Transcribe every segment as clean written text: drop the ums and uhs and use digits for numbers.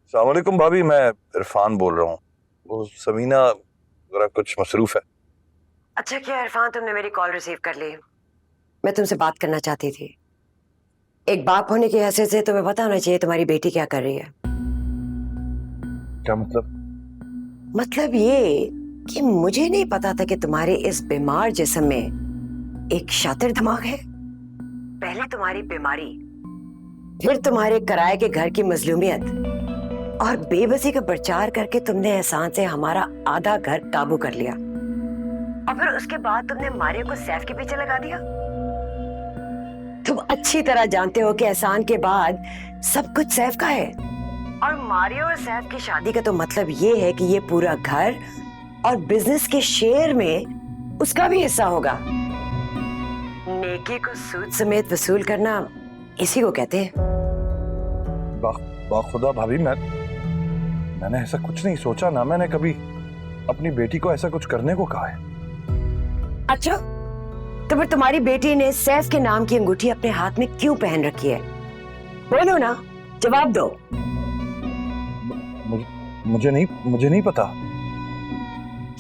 अस्सलाम वालेकुम भाभी, मैं इरफान बोल रहा हूँ। वो समीना जरा कुछ मसरूफ है। अच्छा किया इरफान, तुमने मेरी कॉल रिसीव कर ली। मैं तुमसे बात करना चाहती थी। एक बाप होने की हैसियत से तुम्हें पता होना चाहिए तुम्हारी बेटी क्या कर रही है। क्या मतलब? मतलब ये कि मुझे नहीं पता था कि तुम्हारे इस बीमार जिस्म में एक शातिर दिमाग है। पहले तुम्हारी बीमारी, फिर तुम्हारे किराए के घर की मजलूमियत और बेबसी का प्रचार करके तुमने एहसान से हमारा आधा घर काबू कर लिया, और फिर उसके बाद तुमने मारिया को सैफ के पीछे लगा दिया। तुम अच्छी तरह जानते हो कि एहसान के बाद सब कुछ सैफ का है, और मारियो और सैफ की शादी का तो मतलब ये है कि ये पूरा घर और बिजनेस के शेयर में उसका भी हिस्सा होगा। नेकी को सूद समेत वसूल करना इसी को कहते हैं। बाखुदा भाभी, मैंने ऐसा कुछ नहीं सोचा ना। मैंने कभी अपनी बेटी को ऐसा कुछ करने को कहा है। अच्छा, तो फिर तुम्हारी बेटी ने सैफ के नाम की अंगूठी अपने हाथ में क्यों पहन रखी है? बोलो ना, जवाब दो। मुझे नहीं पता।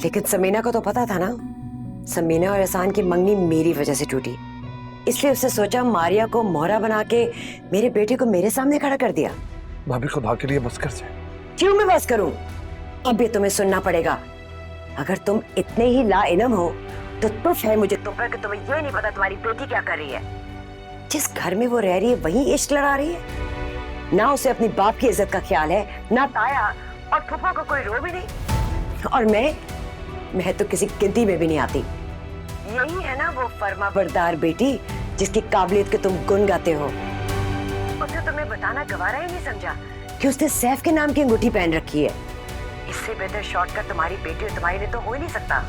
लेकिन समीना को तो पता था ना। समीना और एहसान की मंगनी मेरी वजह से टूटी, इसलिए उसने सोचा मारिया को मोहरा बना के मेरे बेटे को मेरे सामने खड़ा कर दिया। भाभी खुदा के लिए बस कर से। क्यों मैं बस करूं? अब ये तुम्हें सुनना पड़ेगा। अगर तुम इतने ही लाइल्म हो तो तुफ है मुझे तुम पर कि तुम्हें ये नहीं पता तुम्हारी बेटी क्या कर रही है। जिस घर में वो रह रही है वहीं इश्क लड़ा रही है। ना उसे अपनी बाप की इज्जत का ख्याल है, ना ताया और फूफा को कोई रो भी नहीं। और मैं तो किसी गिनती में भी नहीं आती। यही है ना वो फर्मा बरदार बेटी जिसकी काबिलियत के तुम गुण गाते हो। उसे तुम्हें बताना गवारा ही नहीं समझा कि उसने सैफ के नाम की अंगूठी पहन रखी है। इससे बेहतर शॉर्टकट तुम्हारी बेटी और तुम्हारे लिए तो हो ही नहीं सकता।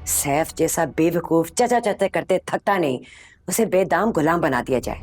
सैफ जैसा बेवकूफ चचा चचा करते थकता नहीं, उसे बेदाम गुलाम बना दिया जाए।